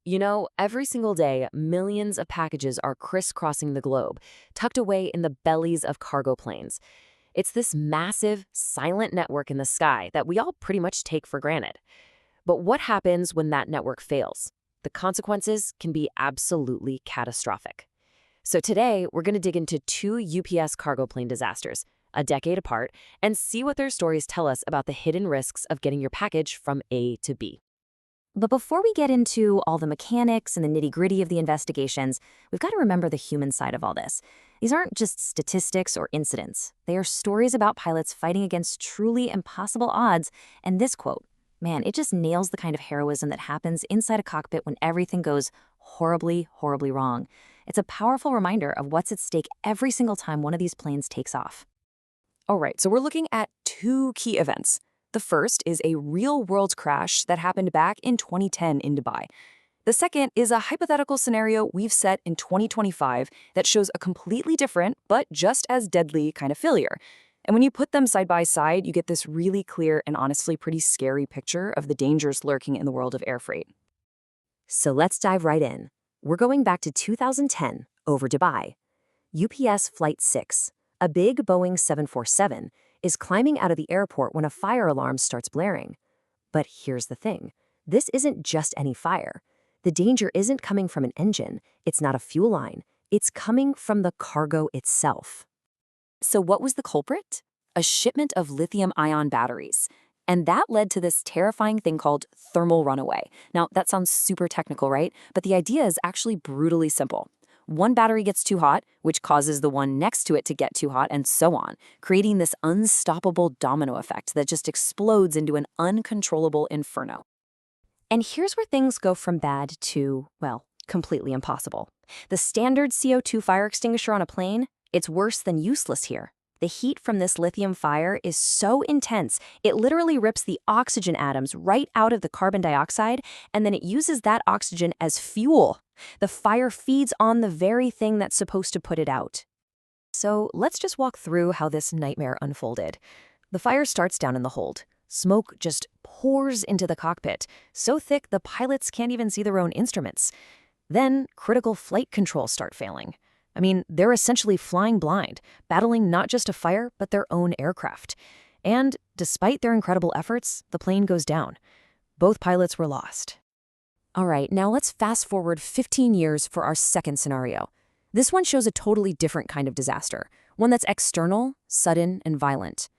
You know, every single day, millions of packages are crisscrossing the globe, tucked away in the bellies of cargo planes. It's this massive, silent network in the sky that we all pretty much take for granted. But what happens when that network fails? The consequences can be absolutely catastrophic. So today, we're going to dig into two UPS cargo plane disasters, a decade apart, and see what their stories tell us about the hidden risks of getting your package from A to B. But before we get into all the mechanics and the nitty-gritty of the investigations, we've got to remember the human side of all this. These aren't just statistics or incidents. They are stories about pilots fighting against truly impossible odds. And this quote, man, it just nails the kind of heroism that happens inside a cockpit when everything goes horribly, horribly wrong. It's a powerful reminder of what's at stake every single time one of these planes takes off. All right, so we're looking at two key events. The first is a real-world crash that happened back in 2010 in Dubai. The second is a hypothetical scenario we've set in 2025 that shows a completely different, but just as deadly kind of failure. And when you put them side by side, you get this really clear and honestly pretty scary picture of the dangers lurking in the world of air freight. So let's dive right in. We're going back to 2010 over Dubai. UPS Flight 6, a big Boeing 747, is climbing out of the airport when a fire alarm starts blaring. But here's the thing. This isn't just any fire. The danger isn't coming from an engine. It's not a fuel line. It's coming from the cargo itself. So what was the culprit? A shipment of lithium-ion batteries. And that led to this terrifying thing called thermal runaway. Now, that sounds super technical, right? But the idea is actually brutally simple. One battery gets too hot, which causes the one next to it to get too hot, and so on, creating this unstoppable domino effect that just explodes into an uncontrollable inferno. And here's where things go from bad to, well, completely impossible. The standard CO2 fire extinguisher on a plane, it's worse than useless here. The heat from this lithium fire is so intense, it literally rips the oxygen atoms right out of the carbon dioxide, and then it uses that oxygen as fuel. The fire feeds on the very thing that's supposed to put it out. So let's just walk through how this nightmare unfolded. The fire starts down in the hold. Smoke just pours into the cockpit, so thick the pilots can't even see their own instruments. Then critical flight controls start failing. I mean, they're essentially flying blind, battling not just a fire, but their own aircraft. And despite their incredible efforts, the plane goes down. Both pilots were lost. All right, now let's fast forward 15 years for our second scenario. This one shows a totally different kind of disaster, one that's external, sudden, and violent.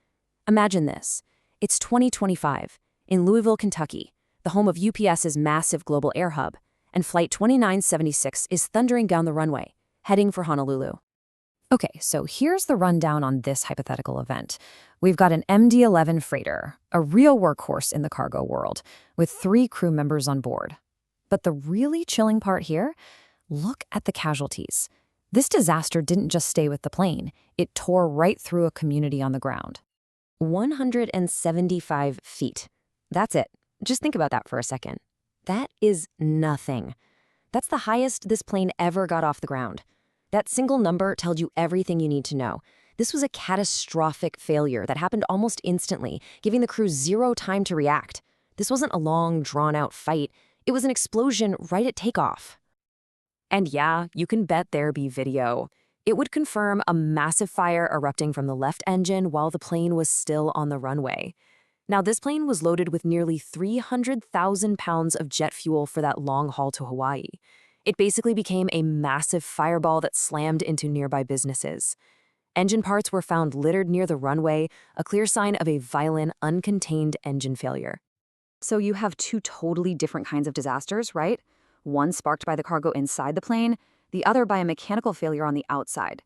Imagine this. It's 2025, in Louisville, Kentucky, the home of UPS's massive global air hub, and Flight 2976 is thundering down the runway, heading for Honolulu. Okay, so here's the rundown on this hypothetical event. We've got an MD-11 freighter, a real workhorse in the cargo world, with 3 crew members on board. But the really chilling part here? Look at the casualties. This disaster didn't just stay with the plane. It tore right through a community on the ground. 175 feet. That's it. Just think about that for a second. That is nothing. That's the highest this plane ever got off the ground. That single number tells you everything you need to know. This was a catastrophic failure that happened almost instantly, giving the crew 0 time to react. This wasn't a long, drawn-out fight. It was an explosion right at takeoff. And yeah, you can bet there'd be video. It would confirm a massive fire erupting from the left engine while the plane was still on the runway. Now, this plane was loaded with nearly 300,000 pounds of jet fuel for that long haul to Hawaii. It basically became a massive fireball that slammed into nearby businesses. Engine parts were found littered near the runway, a clear sign of a violent, uncontained engine failure. So you have two totally different kinds of disasters, right? One sparked by the cargo inside the plane, the other by a mechanical failure on the outside.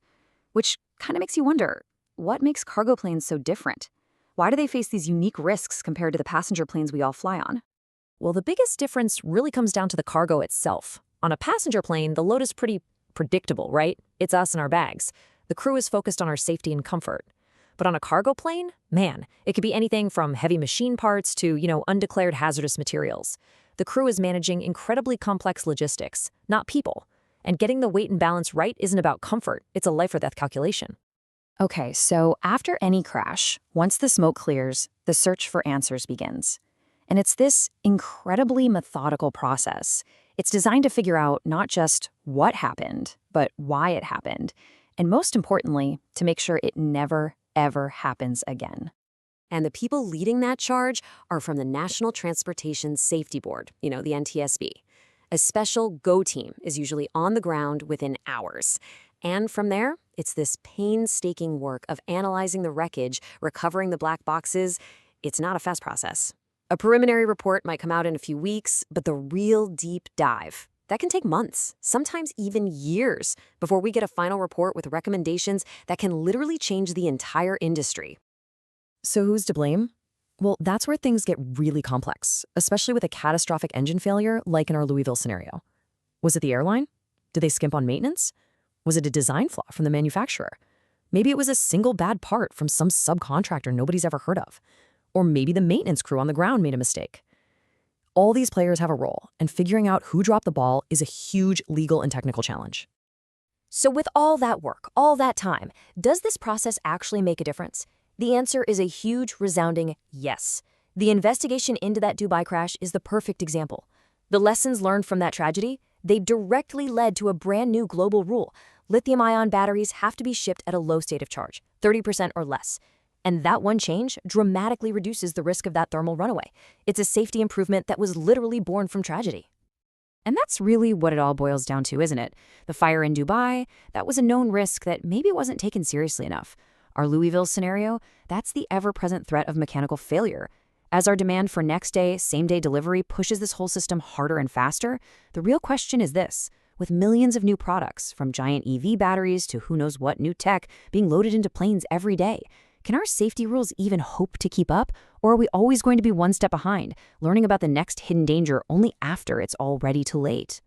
Which kind of makes you wonder, what makes cargo planes so different? Why do they face these unique risks compared to the passenger planes we all fly on? Well, the biggest difference really comes down to the cargo itself. On a passenger plane, the load is pretty predictable, right? It's us and our bags. The crew is focused on our safety and comfort. But on a cargo plane, man, it could be anything from heavy machine parts to, undeclared hazardous materials. The crew is managing incredibly complex logistics, not people. And getting the weight and balance right isn't about comfort, it's a life-or-death calculation. Okay, so after any crash, once the smoke clears, the search for answers begins. And it's this incredibly methodical process. It's designed to figure out not just what happened, but why it happened. And most importantly, to make sure it never, ever happens again. And the people leading that charge are from the National Transportation Safety Board, the NTSB. A special GO team is usually on the ground within hours. And from there, it's this painstaking work of analyzing the wreckage, recovering the black boxes. It's not a fast process. A preliminary report might come out in a few weeks, but the real deep dive, that can take months, sometimes even years, before we get a final report with recommendations that can literally change the entire industry. So who's to blame? Well, that's where things get really complex, especially with a catastrophic engine failure like in our Louisville scenario. Was it the airline? Did they skimp on maintenance? Was it a design flaw from the manufacturer? Maybe it was a single bad part from some subcontractor nobody's ever heard of. Or maybe the maintenance crew on the ground made a mistake. All these players have a role, and figuring out who dropped the ball is a huge legal and technical challenge. So with all that work, all that time, does this process actually make a difference? The answer is a huge, resounding yes. The investigation into that Dubai crash is the perfect example. The lessons learned from that tragedy, they directly led to a brand new global rule. Lithium-ion batteries have to be shipped at a low state of charge, 30% or less. And that one change dramatically reduces the risk of that thermal runaway. It's a safety improvement that was literally born from tragedy. And that's really what it all boils down to, isn't it? The fire in Dubai, that was a known risk that maybe wasn't taken seriously enough. Our Louisville scenario, that's the ever-present threat of mechanical failure. As our demand for next-day, same-day delivery pushes this whole system harder and faster, the real question is this. With millions of new products, from giant EV batteries to who knows what new tech being loaded into planes every day, can our safety rules even hope to keep up? Or are we always going to be one step behind, learning about the next hidden danger only after it's already too late?